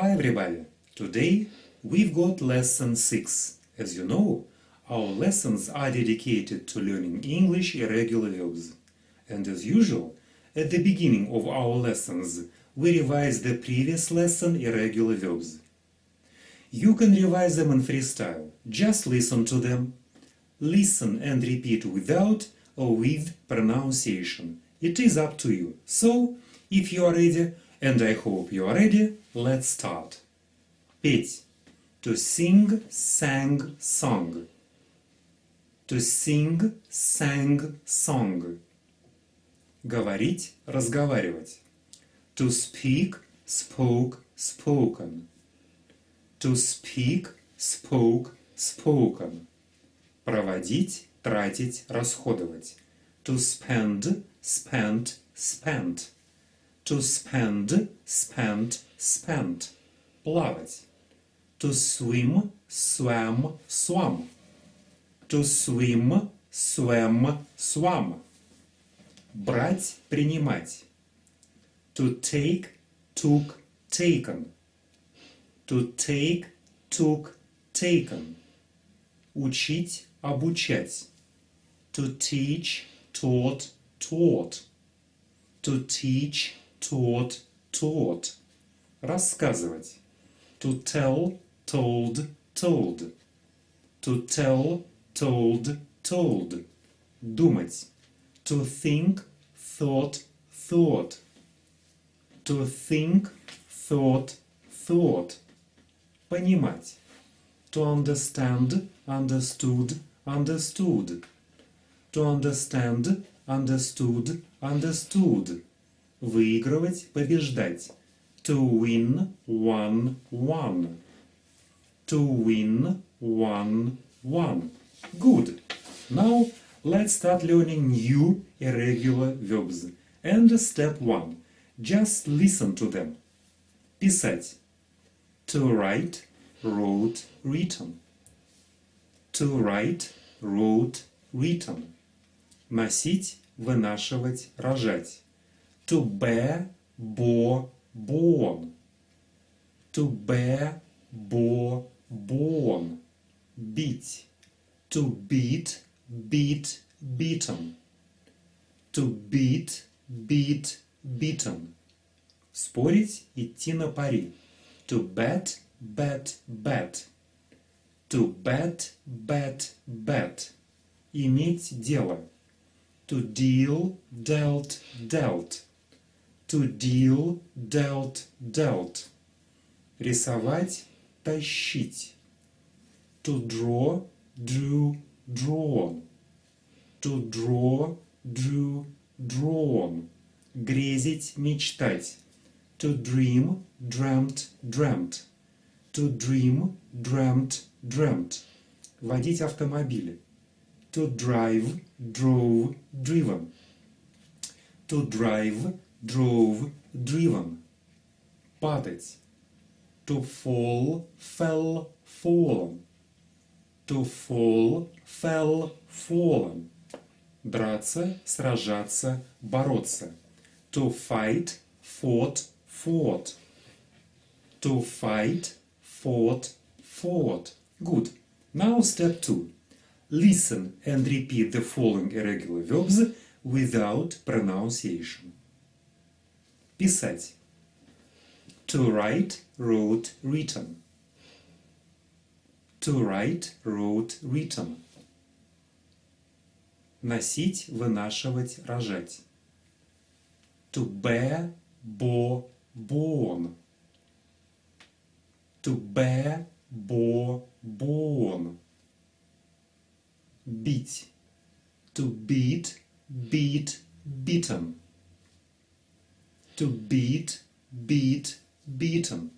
Hi everybody! Today we've got lesson 6. As you know, our lessons are dedicated to learning English irregular verbs. And as usual, at the beginning of our lessons, we revise the previous lesson irregular verbs. You can revise them in freestyle. Just listen to them. Listen and repeat without or with pronunciation. It is up to you. So, if you are ready, and I hope you are ready, let's start. Петь. To sing, sang, song. To sing, sang, song. Говорить, разговаривать. To speak, spoke, spoken. To speak, spoke, spoken. Проводить, тратить, расходовать. To spend, spent, spent. To spend, spent, spent. Плавать. To swim, swam, swam. To swim, swam, swam. Брать, принимать. To take, took, taken. To take, took, taken. Учить, обучать. To teach, taught, taught. To teach, taught, taught. Рассказывать. To tell, told, told. To tell, told, told. Думать. To think, thought, thought. To think, thought, thought. Понимать. To understand, understood, understood. To understand, understood, understood. Выигрывать, побеждать. To win, won, won. To win, won, won. Good. Now let's start learning new irregular verbs. And step 1. Just listen to them. Писать. To write, wrote, written. To write, wrote, written. Носить, вынашивать, рожать. To bear, bore, born. To bear, bore, born. Бить. To beat, beat, beaten. To beat, beat, beaten. Спорить, идти на пари. To bet, bet, bet. To bet, bet, bet. Иметь дело. To deal, dealt, dealt. To deal, dealt, dealt. Рисовать, тащить. To draw, drew, drawn. To draw, drew, drawn. Грезить, мечтать. To dream, dreamt, dreamt. To dream, dreamt, dreamt. Водить автомобили. To drive, drove, driven. To drive, drove, driven. Падать. To fall, fell, fallen. To fall, fell, fallen. Драться, сражаться, бороться. To fight, fought, fought. To fight, fought, fought. Good. Now step 2. Listen and repeat the following irregular verbs without pronunciation. Писать. To write, wrote, written. To write, wrote, written. Носить, вынашивать, рожать. To bear, bore, born. To bear, bore, born. Бить. To beat, beat, beaten. To beat, beat, beaten.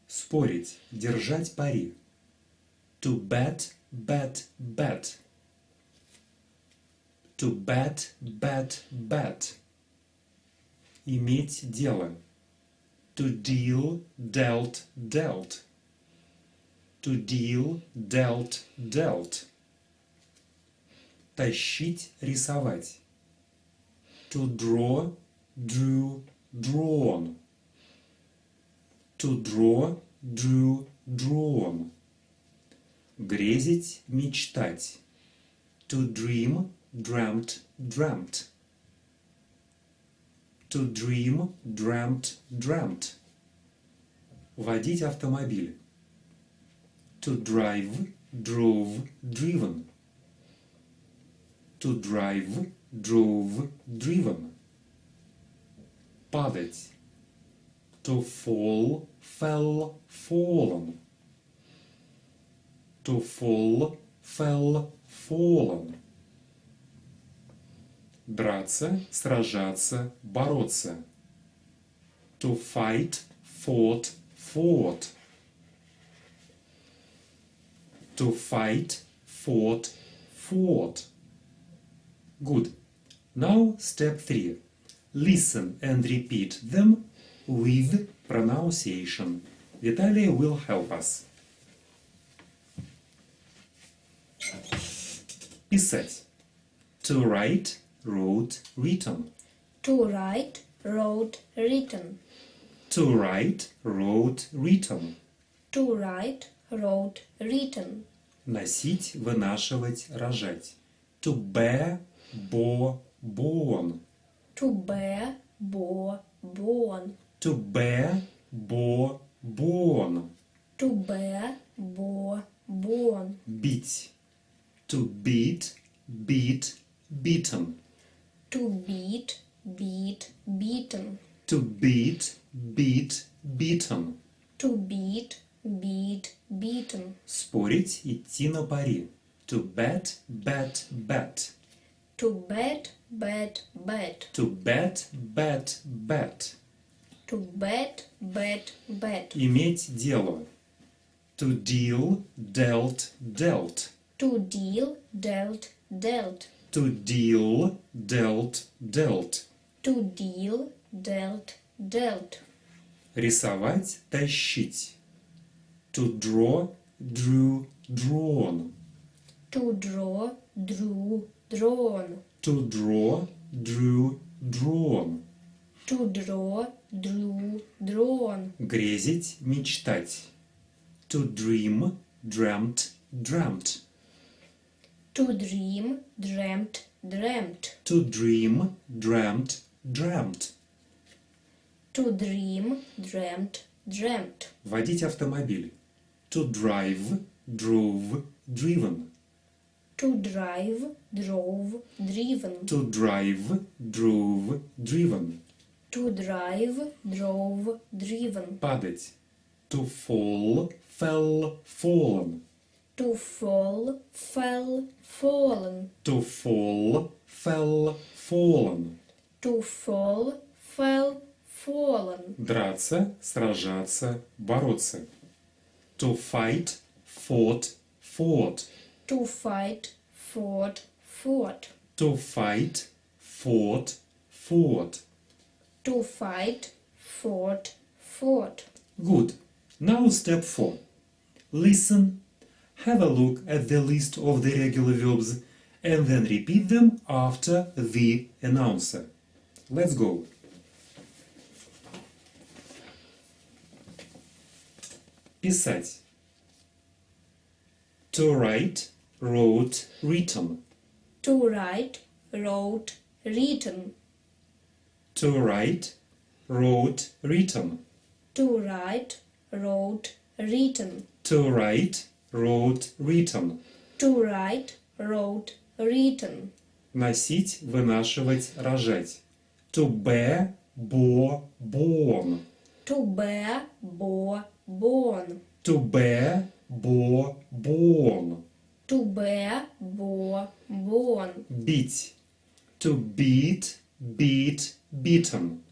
Спорить, держать пари. To bet, bet, bet. To bet, bet, bet. Иметь дело. To deal, dealt, dealt. To deal, dealt, dealt. Тащить, рисовать. To draw, drew, drawn. To draw, drew, drawn. Грезить, мечтать. To dream, dreamt, dreamt. To dream, dreamt, dreamt. Водить автомобиль. To drive, drove, driven. To drive, drove, driven. Падать. To fall, fell, fallen. To fall, fell, fallen. Драться, сражаться, бороться. To fight, fought, fought. To fight, fought, fought. Good. Now step 3. Listen and repeat them with pronunciation. Vitaly will help us. Писать. To write, wrote, written. To write, wrote, written. To write, wrote, written. To write, wrote, written. Носить, вынашивать, рожать. To bear, bore, born. To bear, bore, born. To bear, bore, born. To bear, bore, born. Бить. To beat, beat, beaten. To beat, beat, beaten. To beat, beat, beaten. To beat, beat, beaten. Спорить, идти на пари. To bet, bet, bet. To bet, bet, bet. To bet, bet, bet. To bet, bet, bet. Иметь дело. To deal, dealt, dealt. To deal, dealt, dealt. To deal, dealt, dealt. To deal, dealt, dealt. Рисовать, тащить. To draw, drew, drawn. To draw, drew, drawn. To draw, drew, drawn. To draw, drew, drawn. Грезить, мечтать. To dream, dreamt, dreamt. To dream, dreamt, dreamt. To dream, dreamt, dreamt. To dream, dreamt, dreamt. Водить автомобиль. To drive, drove, driven. To drive, drove, driven. To drive, drove, driven. To drive, drove, driven. Падать. To fall, fell, fallen. To fall, fell, fallen. To fall, fell, fallen. To fall, fell, fallen. Драться, сражаться, бороться. To fight, fought, fought. To fight, fought, fought. To fight, fought, fought. To fight, fought, fought. Good. Now step 4. Listen, have a look at the list of the regular verbs and then repeat them after the announcer. Let's go. Писать. To write, wrote, written. To write, wrote, written. To write, wrote, written. To write, wrote, written. To write, wrote, written. To write, wrote, written. Носить, вынашивать, рожать. To bear, bore, born. To bear, bore, born. To bear, bore, born. To bear, bore, born. Бить. To beat, beat, beaten.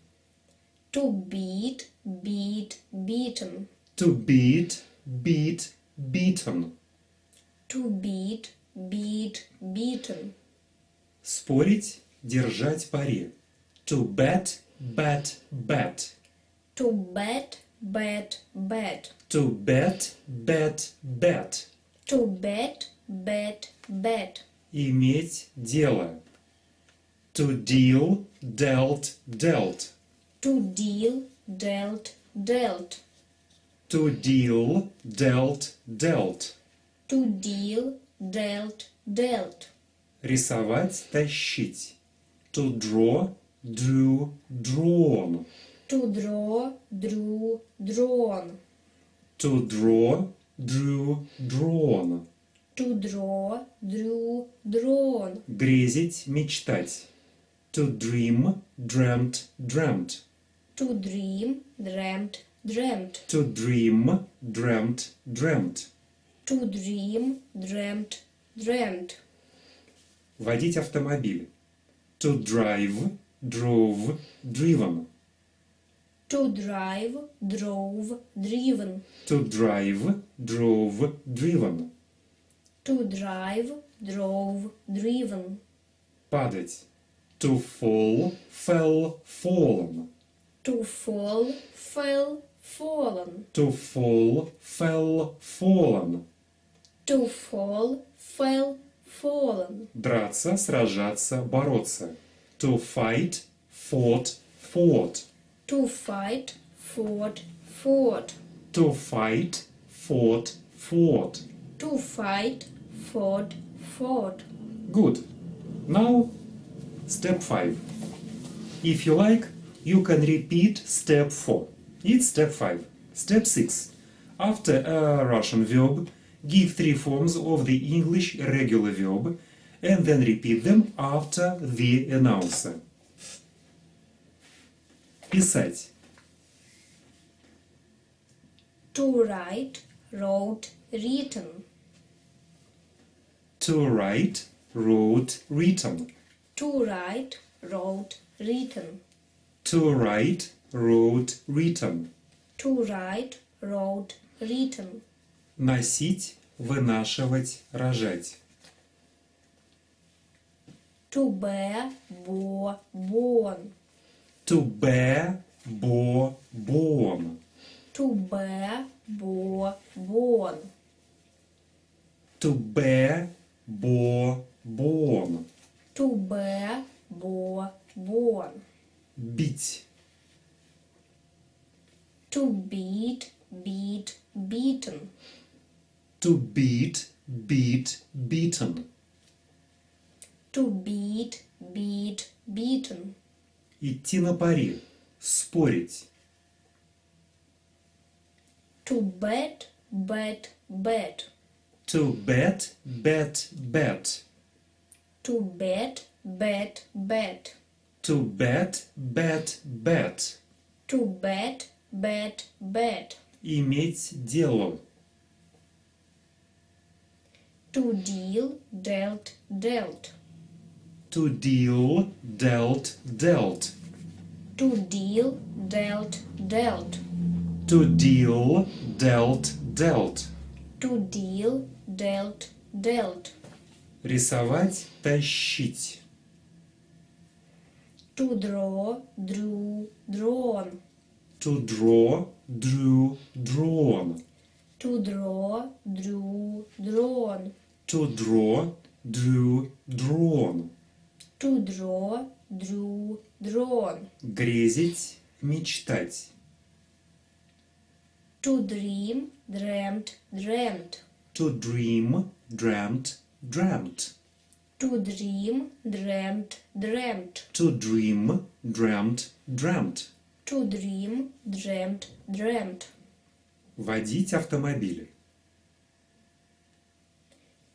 To beat, beat, beaten. To beat, beat, beaten. To beat, beat, beaten. Спорить, держать пари. To bet, bet, bet. To bet, bet, bet. To bet, bet, bet. To bet, bet, bet. Иметь дело. To deal, dealt, dealt. To deal, dealt, dealt. To deal, dealt, dealt. To deal, dealt, dealt. Рисовать, тащить. To draw, drew, drawn. To draw, drew, drawn. To draw, drew, drawn. To draw, drew, drawn. Грезить, мечтать. To dream, dreamt, dreamt. To dream, dreamt, dreamt. To dream, dreamt, dreamt. To dream, dreamt, dreamt. Водить автомобиль. To drive, drove, driven. To drive, drove, driven. To drive, drove, driven. To drive, drove, driven. Падать. To fall, fell, fallen. To fall, fell, fallen. To fall, fell, fallen. To fall, fell, fallen. Драться, сражаться, бороться. To fight, fought, fought. To fight, fought, fought. To fight, fought, fought. To fight, fought, fought. Good. Now, step 5. If you like, you can repeat step 4. It's step 5. Step 6. After a Russian verb, give 3 forms of the English regular verb and then repeat them after the announcer. Писать. To write, wrote, written. To write, wrote, written. To write, wrote, written. To write, wrote, written. To write, wrote, written. Носить, вынашивать, рожать. To bear, bore, born. To bear, bore, born. To bear, bore, born. To bear, bore, born. To bear, bore, born. Бить. To beat, beat, beaten. To beat, beat, beaten. To beat, beat, beaten. Идти на пари. Спорить. To bet, bet, bet. To bet, bet, bet. To bet, bet, bet. To bet, bet, bet. To bet, bet, bet. Иметь дело. To deal, dealt, dealt. To deal, dealt, dealt. To deal, dealt, dealt. To deal, dealt, dealt. To deal, dealt, dealt. Рисовать, тащить. To draw, drew, drawn. To draw, drew, drawn. To draw, drew, drawn. To draw, drew, drawn. To draw, drew, drawn. Грезить, мечтать. To dream, dreamt, dreamt. To dream, dreamt, dreamt. To dream, dreamt, dreamt. To dream, dreamt, dreamt. To dream, dreamt, dreamt. Водить автомобиль.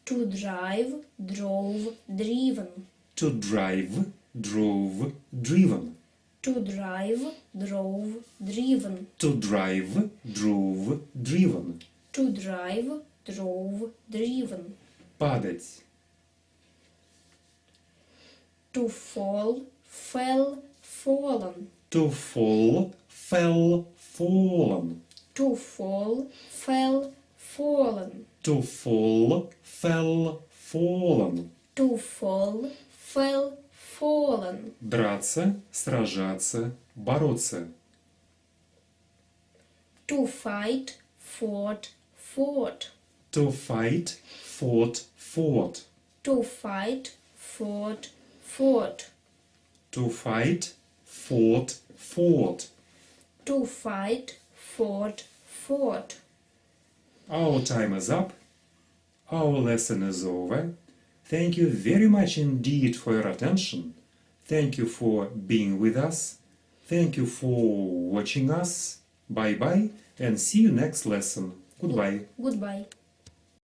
To drive, drove, driven. To drive, drove, driven. To drive, drove, driven. To drive, drove, driven. To drive, drove, driven. Падать. To fall, fell, fallen. To fall, fell, fallen. To fall, fell, fallen. To fall, fell, fallen. To fall, fell, fallen. Драться, сражаться, бороться. To fight, fought, fought. To fight, fought, fought. To fight, fought, fought. To fight, fought, fought. To fight, fought, fought. Our time is up. Our lesson is over. Thank you very much indeed for your attention. Thank you for being with us. Thank you for watching us. Bye bye and see you next lesson. Goodbye. Goodbye.